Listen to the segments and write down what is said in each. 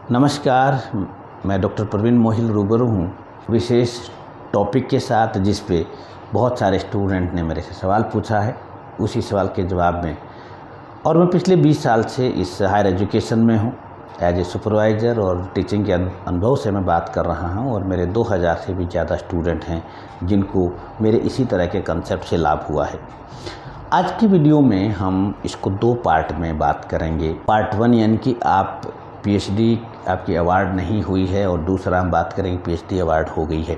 नमस्कार, मैं डॉक्टर प्रवीण मोहिल रूबरू हूँ विशेष टॉपिक के साथ जिस पे बहुत सारे स्टूडेंट ने मेरे से सवाल पूछा है, उसी सवाल के जवाब में। और मैं पिछले 20 साल से इस हायर एजुकेशन में हूँ एज ए सुपरवाइज़र और टीचिंग के अनुभव से मैं बात कर रहा हूँ। और मेरे 2000 से भी ज़्यादा स्टूडेंट हैं जिनको मेरे इसी तरह के कंसेप्ट से लाभ हुआ है। आज की वीडियो में हम इसको 2 पार्ट में बात करेंगे। पार्ट 1 यानी कि आप पीएचडी आपकी अवार्ड नहीं हुई है, और दूसरा हम बात करेंगे पीएचडी अवार्ड हो गई है।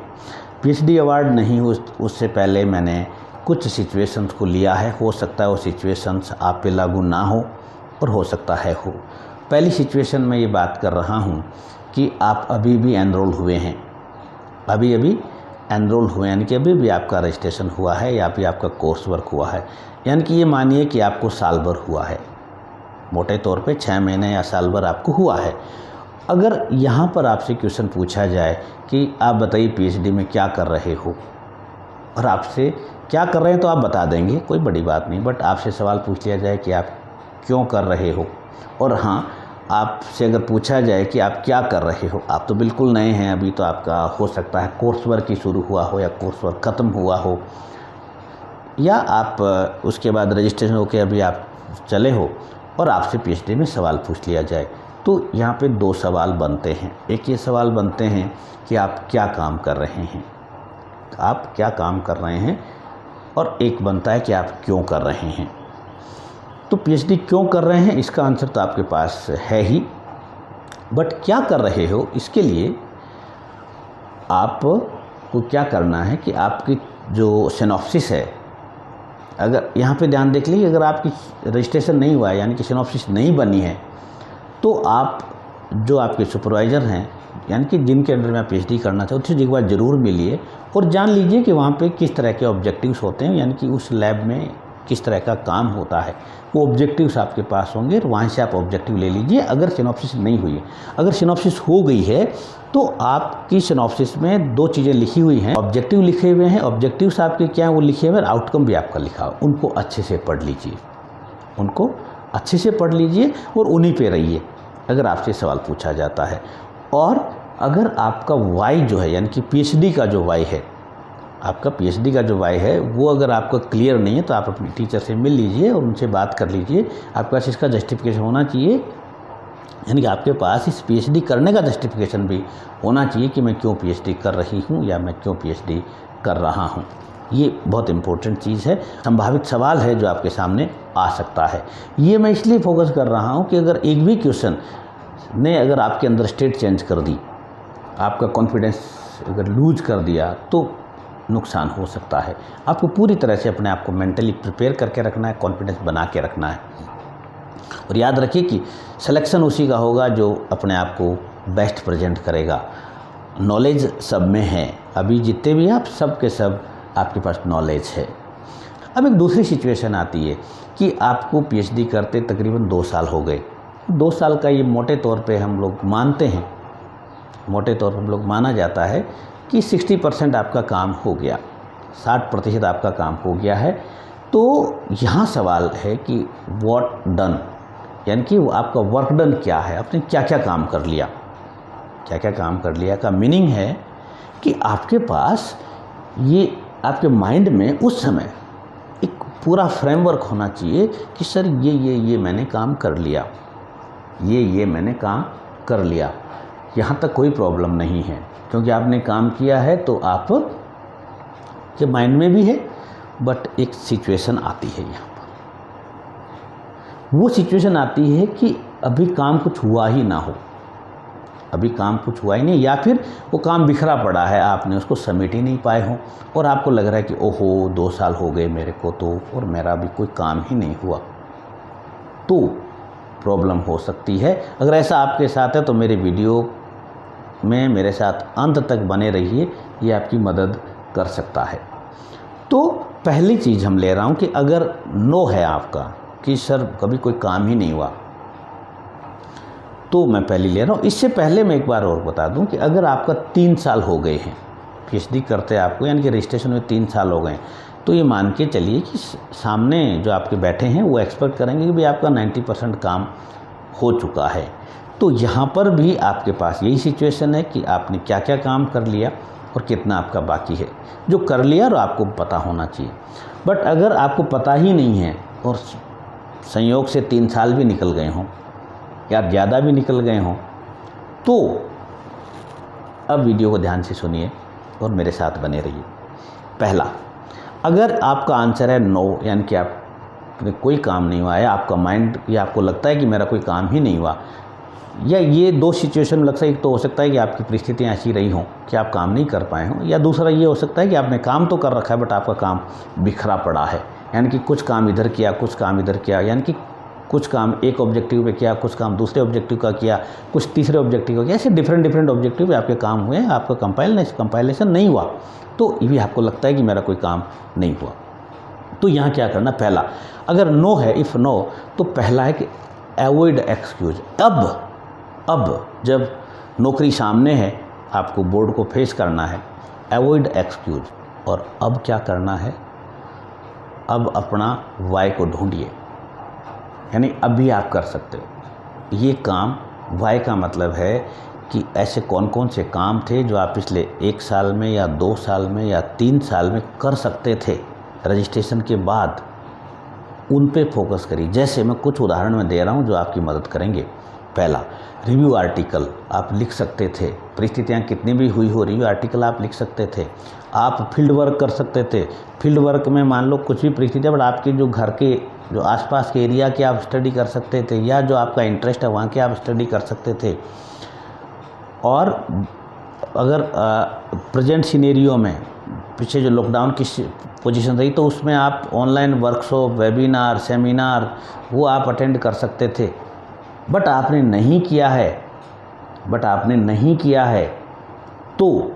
पीएचडी अवार्ड नहीं हुई उससे पहले मैंने कुछ सिचुएशंस को लिया है। हो सकता है वो सिचुएशंस आप पे लागू ना हो और हो सकता है हो। पहली सिचुएशन में ये बात कर रहा हूँ कि आप अभी भी एनरोल हुए हैं, अभी एनरोल हुए, यानी कि अभी भी आपका रजिस्ट्रेशन हुआ है या फिर आपका कोर्स वर्क हुआ है। यानी कि ये मानिए कि आपको साल भर हुआ है, मोटे तौर पे 6 महीने या साल भर आपको हुआ है। अगर यहाँ पर आपसे क्वेश्चन पूछा जाए कि आप बताइए पीएचडी में क्या कर रहे हो, और आपसे क्या कर रहे हैं तो आप बता देंगे, कोई बड़ी बात नहीं। बट आपसे सवाल पूछ लिया जाए कि आप क्यों कर रहे हो, और हाँ, आपसे अगर पूछा जाए कि आप क्या कर रहे हो, आप तो बिल्कुल नए हैं, अभी तो आपका हो सकता है कोर्स वर्क ही शुरू हुआ हो या कोर्स वर्क ख़त्म हुआ हो, या आप उसके बाद रजिस्ट्रेशन होकर अभी आप चले हो और आपसे पीएचडी में सवाल पूछ लिया जाए, तो यहाँ पे 2 सवाल बनते हैं। एक ये सवाल बनते हैं कि आप क्या काम कर रहे हैं, आप क्या काम कर रहे हैं, और एक बनता है कि आप क्यों कर रहे हैं। तो पीएचडी क्यों कर रहे हैं इसका आंसर तो आपके पास है ही, बट क्या कर रहे हो इसके लिए आपको क्या करना है कि आपकी जो सिनॉप्सिस है, अगर यहाँ पे ध्यान देख लीजिए, अगर आपकी रजिस्ट्रेशन नहीं हुआ है यानी कि सिनॉप्सिस नहीं बनी है, तो आप जो आपके सुपरवाइज़र हैं यानी कि जिनके अंडर में आप पीएचडी करना चाहते हो, एक बार ज़रूर मिलिए और जान लीजिए कि वहाँ पे किस तरह के ऑब्जेक्टिव्स होते हैं, यानी कि उस लैब में किस तरह का काम होता है। वो ऑब्जेक्टिव्स आपके पास होंगे और वहाँ से आप ऑब्जेक्टिव ले लीजिए। अगर सिनॉप्सिस नहीं हुई है, अगर सिनॉप्सिस हो गई है, तो आपकी सिनॉप्सिस में 2 चीज़ें लिखी हुई हैं, ऑब्जेक्टिव लिखे हुए हैं। ऑब्जेक्टिव्स आपके क्या हैं वो लिखे हुए हैं, आउटकम भी आपका लिखा हुआ, उनको अच्छे से पढ़ लीजिए, उनको अच्छे से पढ़ लीजिए और उन्हीं पे रहिए अगर आपसे सवाल पूछा जाता है। और अगर आपका वाई जो है यानी कि पीएचडी का जो वाई है, आपका पीएचडी का जो वाई है वो अगर आपका क्लियर नहीं है, तो आप अपने टीचर से मिल लीजिए और उनसे बात कर लीजिए। आपके पास इसका जस्टिफिकेशन होना चाहिए, यानी कि आपके पास इस पीएचडी करने का जस्टिफिकेशन भी होना चाहिए कि मैं क्यों पीएचडी कर रही हूँ या मैं क्यों पीएचडी कर रहा हूँ। ये बहुत इंपॉर्टेंट चीज़ है, संभावित सवाल है जो आपके सामने आ सकता है। ये मैं इसलिए फोकस कर रहा हूँ कि अगर एक भी क्वेश्चन ने अगर आपके अंदर स्टेट चेंज कर दी, आपका कॉन्फिडेंस अगर लूज कर दिया, तो नुकसान हो सकता है। आपको पूरी तरह से अपने आप को मेंटली प्रिपेयर करके रखना है, कॉन्फिडेंस बना के रखना है। और याद रखिए कि सिलेक्शन उसी का होगा जो अपने आप को बेस्ट प्रेजेंट करेगा। नॉलेज सब में है, अभी जितने भी आप सब के सब आपके पास नॉलेज है। अब एक दूसरी सिचुएशन आती है कि आपको पीएचडी करते तकरीबन 2 साल हो गए। 2 साल का ये मोटे तौर पे हम लोग मानते हैं, मोटे तौर पर हम लोग माना जाता है कि 60% आपका काम हो गया, 60% आपका काम हो गया है। तो यहाँ सवाल है कि व्हाट डन, यानी कि आपका वर्क डन क्या है, आपने क्या क्या काम कर लिया, क्या क्या काम कर लिया का मीनिंग है कि आपके पास ये आपके माइंड में उस समय एक पूरा फ्रेमवर्क होना चाहिए कि सर ये मैंने काम कर लिया, ये मैंने काम कर लिया। यहाँ तक कोई प्रॉब्लम नहीं है, क्योंकि आपने काम किया है तो आप के माइंड में भी है। बट एक सिचुएशन आती है यहाँ पर, वो सिचुएशन आती है कि अभी काम कुछ हुआ ही ना हो, अभी काम कुछ हुआ ही नहीं, या फिर वो काम बिखरा पड़ा है, आपने उसको समेट ही नहीं पाए हो और आपको लग रहा है कि ओहो 2 साल हो गए मेरे को तो, और मेरा अभी कोई काम ही नहीं हुआ, तो प्रॉब्लम हो सकती है। अगर ऐसा आपके साथ है तो मेरे वीडियो में मेरे साथ अंत तक बने रहिए, ये आपकी मदद कर सकता है। तो पहली चीज़ हम ले रहा हूँ कि अगर नो है आपका कि सर कभी कोई काम ही नहीं हुआ, तो मैं पहली ले रहा हूँ। इससे पहले मैं एक बार और बता दूँ कि अगर आपका 3 साल हो गए हैं पीएचडी करते आपको, यानी कि रजिस्ट्रेशन में 3 साल हो गए, तो ये मान के चलिए कि सामने जो आपके बैठे हैं वो एक्सपेक्ट करेंगे कि भाई आपका 90% काम हो चुका है। तो यहाँ पर भी आपके पास यही सिचुएशन है कि आपने क्या क्या काम कर लिया और कितना आपका बाकी है। जो कर लिया और आपको पता होना चाहिए। बट अगर आपको पता ही नहीं है और संयोग से 3 साल भी निकल गए हों या ज़्यादा भी निकल गए हों, तो अब वीडियो को ध्यान से सुनिए और मेरे साथ बने रहिए। पहला, अगर आपका आंसर है नो, यानी कि आपने कोई काम नहीं हुआ है, आपका माइंड या आपको लगता है कि मेरा कोई काम ही नहीं हुआ, या ये 2 सिचुएशन लग सकता है। एक तो हो सकता है कि आपकी परिस्थितियाँ ऐसी रही हों कि आप काम नहीं कर पाए हों, या दूसरा ये हो सकता है कि आपने काम तो कर रखा है बट आपका काम बिखरा पड़ा है, यानी कि कुछ काम इधर किया, कुछ काम इधर किया, यानी कि कुछ काम एक ऑब्जेक्टिव पे किया, कुछ काम दूसरे ऑब्जेक्टिव का किया, कुछ तीसरे ऑब्जेक्टिव का किया, ऐसे डिफरेंट ऑब्जेक्टिव पे आपके काम हुए, आपका कंपाइलेशन नहीं हुआ, तो ये भी आपको लगता है कि मेरा कोई काम नहीं हुआ। तो यहाँ क्या करना, पहला अगर नो है, इफ़ नो, तो पहला है कि अवॉइड एक्सक्यूज। अब जब नौकरी सामने है, आपको बोर्ड को फेस करना है, अवॉइड एक्सक्यूज। और अब क्या करना है, अब अपना वाई को ढूंढिए, यानी अब भी आप कर सकते हो ये काम। वाई का मतलब है कि ऐसे कौन कौन से काम थे जो आप पिछले 1 साल में या 2 साल में या 3 साल में कर सकते थे रजिस्ट्रेशन के बाद, उन पे फोकस करिए। जैसे मैं कुछ उदाहरण में दे रहा हूँ जो आपकी मदद करेंगे। पहला, रिव्यू आर्टिकल आप लिख सकते थे, परिस्थितियाँ कितनी भी हुई हो, रिव्यू आर्टिकल आप लिख सकते थे। आप फील्ड वर्क कर सकते थे। फील्ड वर्क में मान लो कुछ भी परिस्थितियाँ, बट आपके जो घर के जो आसपास के एरिया की आप स्टडी कर सकते थे, या जो आपका इंटरेस्ट है वहाँ के आप स्टडी कर सकते थे। और अगर प्रेजेंट सिनेरियो में पीछे जो लॉकडाउन की पोजीशन रही, तो उसमें आप ऑनलाइन वर्कशॉप, वेबिनार, सेमिनार वो आप अटेंड कर सकते थे। बट आपने नहीं किया है, तो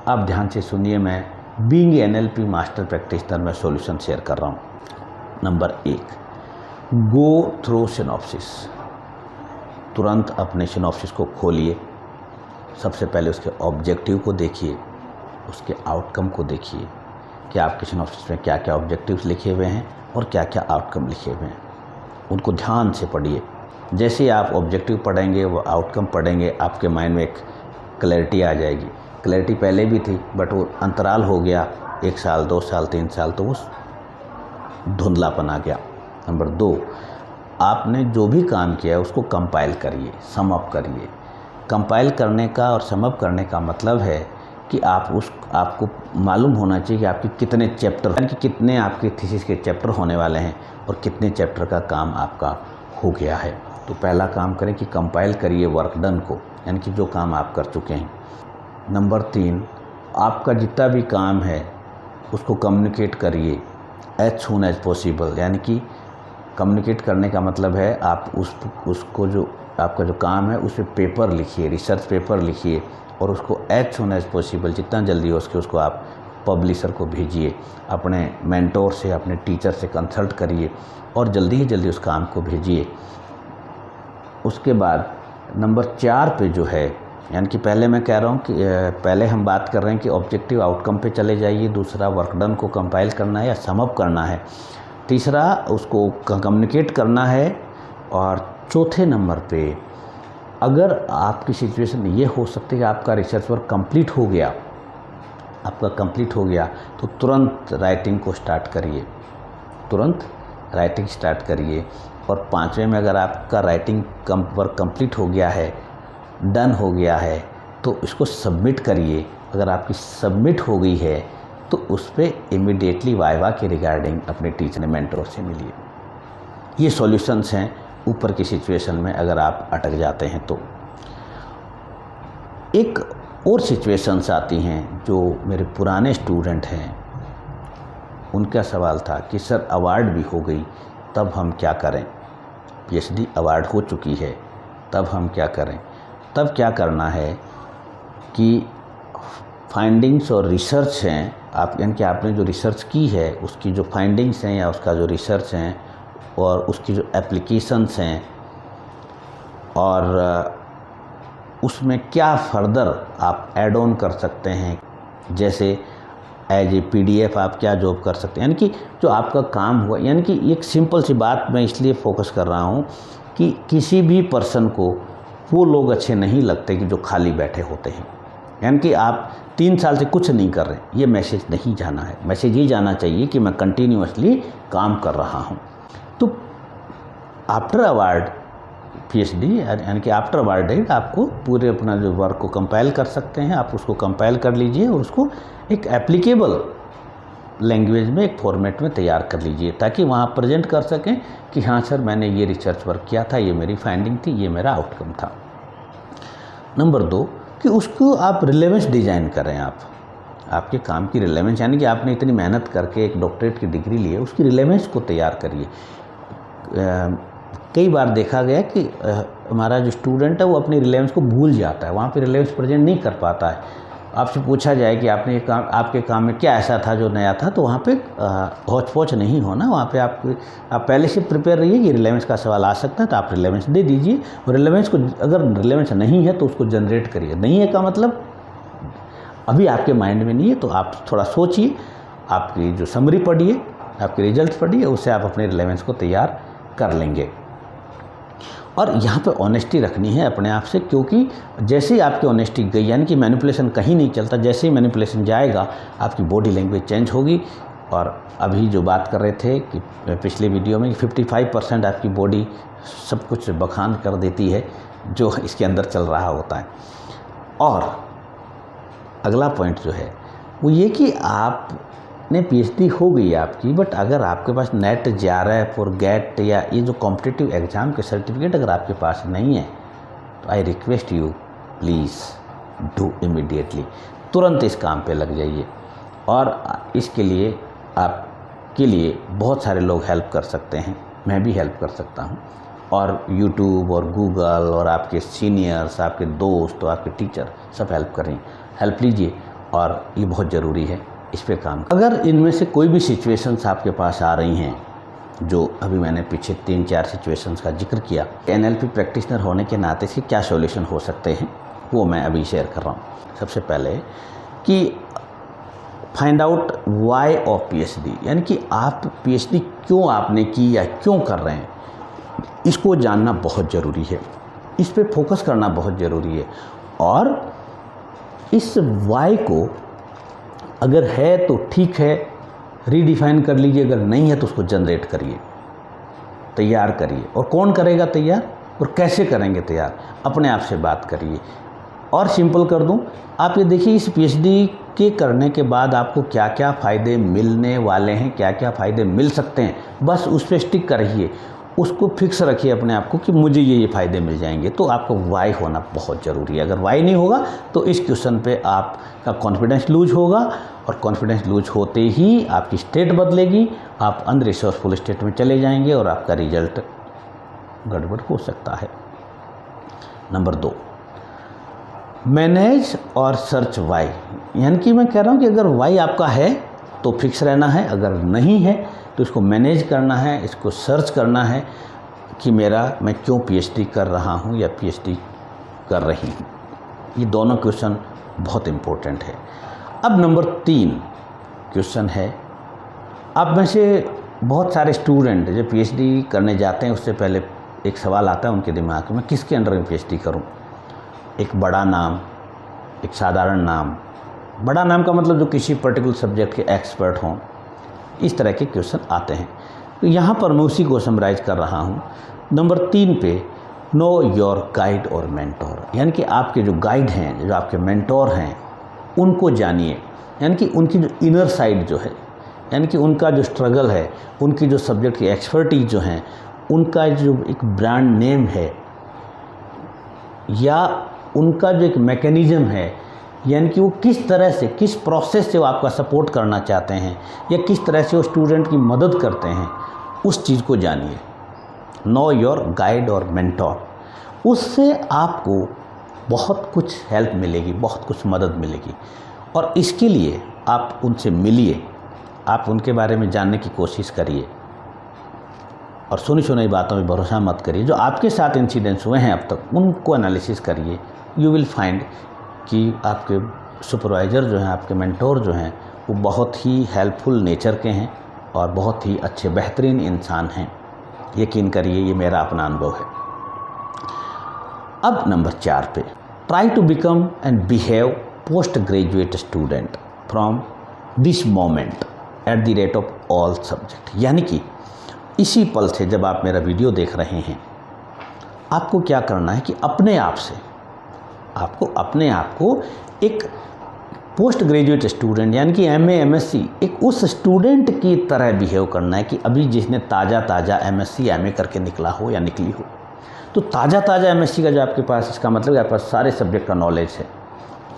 आप ध्यान से सुनिए, मैं बीइंग एनएलपी मास्टर प्रैक्टिशनर में सॉल्यूशन शेयर कर रहा हूँ। Number 1, go through synopsis. तुरंत अपने सिनॉप्सिस को खोलिए। सबसे पहले उसके ऑब्जेक्टिव को देखिए, उसके आउटकम को देखिए कि आपके सिनॉप्सिस में क्या क्या ऑब्जेक्टिव्स लिखे हुए हैं और क्या क्या आउटकम लिखे हुए हैं। उनको ध्यान से पढ़िए। जैसे आप ऑब्जेक्टिव पढ़ेंगे, वो आउटकम पढ़ेंगे, आपके माइंड में एक क्लैरिटी आ जाएगी। क्लैरिटी पहले भी थी बट वो अंतराल हो गया, 1 साल, 2 साल, 3 साल, तो वो धुंधलापन आ गया। नंबर 2, आपने जो भी काम किया है उसको कंपाइल करिए, सम अप करिए। कंपाइल करने का और सम अप करने का मतलब है कि आपको मालूम होना चाहिए कि आपके कितने चैप्टर, यानी कि कितने आपके थीसिस के चैप्टर होने वाले हैं और कितने चैप्टर का काम आपका हो गया है। तो पहला काम करें कि कंपाइल करिए वर्क डन को, यानी कि जो काम आप कर चुके हैं। नंबर 3, आपका जितना भी काम है उसको कम्युनिकेट करिए एज सून एज पॉसिबल, यानी कि कम्युनिकेट करने का मतलब है आप उसको जो आपका जो काम है उस पर पेपर लिखिए, रिसर्च पेपर लिखिए और उसको एज सून एज पॉसिबल, जितना जल्दी हो सके उसको आप पब्लिशर को भेजिए। अपने मेंटोर से, अपने टीचर से कंसल्ट करिए और जल्दी ही जल्दी उस काम को भेजिए। उसके बाद नंबर 4 पे जो है, यानी कि पहले मैं कह रहा हूँ कि पहले हम बात कर रहे हैं कि ऑब्जेक्टिव आउटकम पे चले जाइए। दूसरा, वर्क डन को कंपाइल करना है या सम अप करना है। तीसरा, उसको कम्युनिकेट करना है। और चौथे नंबर पे, अगर आपकी सिचुएशन ये हो सकती है कि आपका रिसर्च वर्क कंप्लीट हो गया, तो तुरंत राइटिंग को स्टार्ट करिए, तुरंत राइटिंग स्टार्ट करिए। और 5वें में, अगर आपका राइटिंग वर्क कंप्लीट हो गया है, डन हो गया है, तो इसको सबमिट करिए। अगर आपकी सबमिट हो गई है तो उस पर इमीडिएटली वाइवा के रिगार्डिंग अपने टीचर मेंटोर से मिलिए। ये सॉल्यूशंस हैं ऊपर की सिचुएशन में अगर आप अटक जाते हैं तो। एक और सिचुएशंस आती हैं जो मेरे पुराने स्टूडेंट हैं, उनका सवाल था कि सर अवार्ड भी हो गई तब हम क्या करें, पीएचडी अवार्ड हो चुकी है तब हम क्या करें। तब क्या करना है कि फाइंडिंग्स और रिसर्च हैं, आप यानी कि आपने जो रिसर्च की है उसकी जो फाइंडिंग्स हैं या उसका जो रिसर्च हैं और उसकी जो एप्लीकेशंस हैं और उसमें क्या फर्दर आप ऐड ऑन कर सकते हैं, जैसे एज ए पीडीएफ आप क्या जॉब कर सकते हैं, यानी कि जो आपका काम हुआ। यानी कि एक सिंपल सी बात मैं इसलिए फोकस कर रहा हूँ कि किसी भी पर्सन को वो लोग अच्छे नहीं लगते कि जो खाली बैठे होते हैं। यानी कि आप 3 साल से कुछ नहीं कर रहे, ये मैसेज नहीं जाना है। मैसेज ये जाना चाहिए कि मैं कंटिन्यूअसली काम कर रहा हूँ। तो आफ्टर अवार्ड PhD यानी कि आफ्टर अवार्ड डेट आपको पूरे अपना जो वर्क को कंपाइल कर सकते हैं, आप उसको कंपाइल कर लीजिए और उसको एक एप्लीकेबल लैंग्वेज में, एक फॉर्मेट में तैयार कर लीजिए, ताकि वहाँ प्रेजेंट कर सकें कि हाँ सर मैंने ये रिसर्च वर्क किया था, ये मेरी फाइंडिंग थी, ये मेरा आउटकम था। नंबर 2 कि उसको आप रिलेवेंस डिज़ाइन करें। आपके काम की रिलेवेंस, यानी कि आपने इतनी मेहनत करके एक डॉक्टरेट की डिग्री ली है, उसकी रिलेवेंस को तैयार करिए। कई बार देखा गया कि हमारा जो स्टूडेंट है वो अपनी रिलेवेंस को भूल जाता है, वहाँ पे रिलेवेंस प्रेजेंट नहीं कर पाता है। आपसे पूछा जाए कि आपने आपके काम में क्या ऐसा था जो नया था, तो वहाँ पे हौच पौच नहीं होना। वहाँ पे आप पहले से प्रिपेयर रहिए कि रिलेवेंस का सवाल आ सकता है, तो आप रिलेवेंस दे दीजिए। और रिलेवेंस को, अगर रिलेवेंस नहीं है तो उसको जनरेट करिए। नहीं है का मतलब अभी आपके माइंड में नहीं है, तो आप थोड़ा सोचिए, आपकी जो समरी पढ़िए, आपके रिजल्ट पढ़िए, उससे आप अपने रिलेवेंस को तैयार कर लेंगे। और यहाँ पे ऑनेस्टी रखनी है अपने आप से, क्योंकि जैसे ही आपकी ऑनेस्टी गई, यानी कि मैनिपुलेशन कहीं नहीं चलता, जैसे ही मैनिपुलेशन जाएगा आपकी बॉडी लैंग्वेज चेंज होगी। और अभी जो बात कर रहे थे कि पिछले वीडियो में 55% आपकी बॉडी सब कुछ बखान कर देती है जो इसके अंदर चल रहा होता है। और अगला पॉइंट जो है वो ये कि आपने PhD हो गई आपकी, बट अगर आपके पास नेट, JRF और गेट या ये जो कॉम्पिटिटिव एग्ज़ाम के सर्टिफिकेट अगर आपके पास नहीं है, तो I request you please do immediately, तुरंत इस काम पे लग जाइए। और इसके लिए आपके लिए बहुत सारे लोग हेल्प कर सकते हैं, मैं भी हेल्प कर सकता हूँ। और YouTube और गूगल और आपके सीनियर्स, आपके दोस्त और आपके टीचर सब हेल्प लीजिए, और ये बहुत ज़रूरी है, इस पे काम। अगर इनमें से कोई भी सिचुएशंस आपके पास आ रही हैं, जो अभी मैंने पीछे 3-4 सिचुएशंस का जिक्र किया, NLP प्रैक्टिशनर होने के नाते इसके क्या सॉल्यूशन हो सकते हैं, वो मैं अभी शेयर कर रहा हूँ। सबसे पहले कि find out why of PhD, यानी कि आप PhD क्यों आपने की या क्यों कर रहे हैं, इसको जानना बहुत ज़रूरी है, इस पे फोकस करना बहुत ज़रूरी है। और इस वाई को अगर है तो ठीक है, रीडिफाइन कर लीजिए, अगर नहीं है तो उसको जनरेट करिए, तैयार करिए। और कौन करेगा तैयार और कैसे करेंगे तैयार, अपने आप से बात करिए। और सिंपल कर दूं, आप ये देखिए इस PhD के करने के बाद आपको क्या क्या फ़ायदे मिलने वाले हैं, क्या क्या फ़ायदे मिल सकते हैं, बस उस पर स्टिक करिए, उसको फिक्स रखिए अपने आप को कि मुझे ये फ़ायदे मिल जाएंगे। तो आपको वाई होना बहुत ज़रूरी है। अगर वाई नहीं होगा तो इस क्वेश्चन पे आपका कॉन्फिडेंस लूज होगा, और कॉन्फिडेंस लूज होते ही आपकी स्टेट बदलेगी, आप अनरिसोर्सफुल स्टेट में चले जाएंगे और आपका रिजल्ट गड़बड़ हो सकता है। नंबर 2, मैनेज और सर्च वाई, यानी कि मैं कह रहा हूँ कि अगर वाई आपका है तो फिक्स रहना है, अगर नहीं है तो इसको मैनेज करना है, इसको सर्च करना है कि मैं क्यों PhD कर रहा हूँ या PhD कर रही हूँ। ये दोनों क्वेश्चन बहुत इम्पोर्टेंट है। अब नंबर 3 क्वेश्चन है, आप में से बहुत सारे स्टूडेंट जो PhD करने जाते हैं उससे पहले एक सवाल आता है उनके दिमाग में, किसके अंडर में PhD करूँ, एक बड़ा नाम, एक साधारण नाम। बड़ा नाम का मतलब जो किसी पर्टिकुलर सब्जेक्ट के एक्सपर्ट हों, इस तरह के क्वेश्चन आते हैं। तो यहाँ पर मैं उसी को समराइज कर रहा हूँ। नंबर 3 पे नो योर गाइड और मेंटोर, यानी कि आपके जो गाइड हैं, जो आपके मेंटोर हैं, उनको जानिए। यानी कि उनकी जो इनर साइड जो है, यानी कि उनका जो स्ट्रगल है, उनकी जो सब्जेक्ट की एक्सपर्टीज जो हैं, उनका जो एक ब्रांड नेम है या उनका जो एक मैकेनिज़्म है, यानी कि वो किस तरह से, किस प्रोसेस से वो आपका सपोर्ट करना चाहते हैं या किस तरह से वो स्टूडेंट की मदद करते हैं, उस चीज़ को जानिए। नो योर गाइड और मेंटोर, उससे आपको बहुत कुछ हेल्प मिलेगी, बहुत कुछ मदद मिलेगी। और इसके लिए आप उनसे मिलिए, आप उनके बारे में जानने की कोशिश करिए और सुनी सुनाई बातों में भरोसा मत करिए। जो आपके साथ इंसिडेंट्स हुए हैं अब तक, उनको एनालिसिस करिए। यू विल फाइंड कि आपके सुपरवाइज़र जो हैं, आपके मेंटोर जो हैं, वो बहुत ही हेल्पफुल नेचर के हैं और बहुत ही अच्छे बेहतरीन इंसान हैं। यकीन करिए, ये मेरा अपना अनुभव है। अब नंबर 4 पे, try to become and behave post graduate student from this moment at the rate of all subject. यानी कि इसी पल से जब आप मेरा वीडियो देख रहे हैं, आपको क्या करना है कि अपने आप से आपको अपने आप को एक पोस्ट ग्रेजुएट स्टूडेंट यानी कि MA MSc एक उस स्टूडेंट की तरह बिहेव करना है कि अभी जिसने ताज़ा MSc MA करके निकला हो या निकली हो। तो ताज़ा MSc का जो आपके पास, इसका मतलब आपके पास सारे सब्जेक्ट का नॉलेज है,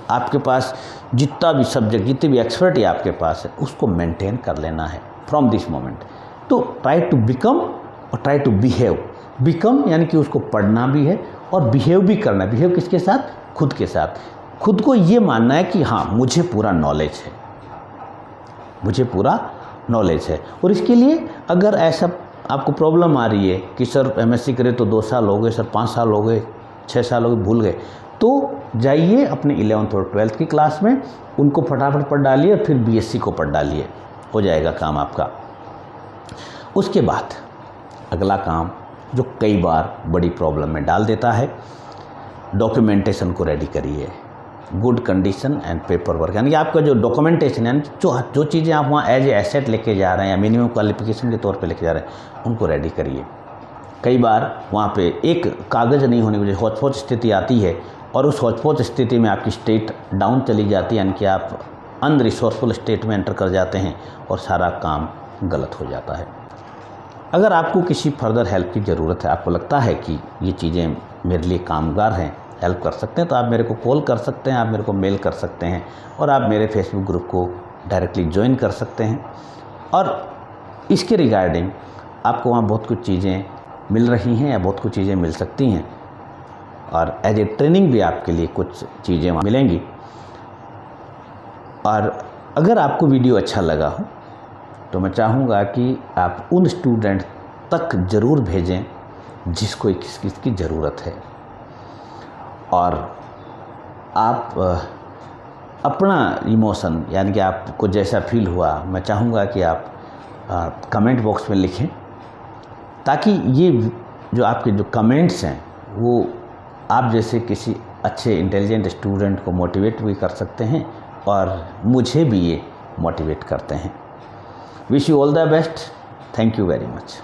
आपके पास जितना भी सब्जेक्ट, जितनी भी एक्सपर्टी आपके पास है, उसको मेंटेन कर लेना है फ्रॉम दिस मोमेंट। तो ट्राई टू बिकम और ट्राई टू बिहेव। बिकम यानी कि उसको पढ़ना भी है और बिहेव भी करना है। बिहेव किसके साथ? खुद के साथ। खुद को ये मानना है कि हाँ, मुझे पूरा नॉलेज है, मुझे पूरा नॉलेज है। और इसके लिए अगर ऐसा आपको प्रॉब्लम आ रही है कि सर MSc करे तो 2 साल हो गए, सर 5 साल हो गए, 6 साल हो गए, भूल गए, तो जाइए अपने 11th और 12th की क्लास में, उनको फटाफट पढ़ डालिए और फिर BSc को पढ़ डालिए, हो जाएगा काम आपका। उसके बाद अगला काम जो कई बार बड़ी प्रॉब्लम में डाल देता है, डॉक्यूमेंटेशन को रेडी करिए। Good condition and paper work, यानी कि आपका जो डॉक्यूमेंटेशन यानी जो चीज़ें आप वहाँ एज ए एसेट लेके जा रहे हैं या मिनिमम क्वालिफिकेशन के तौर पे लेके जा रहे हैं, उनको रेडी करिए। कई बार वहाँ पे एक कागज़ नहीं होने की वजह हौच-पौच स्थिति आती है और उस हौच-पौच स्थिति में आपकी स्टेट डाउन चली जाती है, यानी कि आप अनरिसोर्सफुल स्टेट में एंटर कर जाते हैं और सारा काम गलत हो जाता है। अगर आपको किसी फर्दर हेल्प की ज़रूरत है, आपको लगता है कि ये चीज़ें मेरे लिए कामगार हैं, हेल्प कर सकते हैं, तो आप मेरे को कॉल कर सकते हैं, आप मेरे को मेल कर सकते हैं और आप मेरे फेसबुक ग्रुप को डायरेक्टली ज्वाइन कर सकते हैं। और इसके रिगार्डिंग आपको वहाँ बहुत कुछ चीज़ें मिल रही हैं या बहुत कुछ चीज़ें मिल सकती हैं और एज ए ट्रेनिंग भी आपके लिए कुछ चीज़ें वहाँ मिलेंगी। और अगर आपको वीडियो अच्छा लगा हो तो मैं चाहूँगा कि आप उन स्टूडेंट तक ज़रूर भेजें जिसको इसकी ज़रूरत है, और आप अपना इमोशन यानी कि आपको जैसा फील हुआ, मैं चाहूँगा कि आप कमेंट बॉक्स में लिखें, ताकि ये जो आपके जो कमेंट्स हैं वो आप जैसे किसी अच्छे इंटेलिजेंट स्टूडेंट को मोटिवेट भी कर सकते हैं और मुझे भी ये मोटिवेट करते हैं। Wish you all the best. Thank you very much.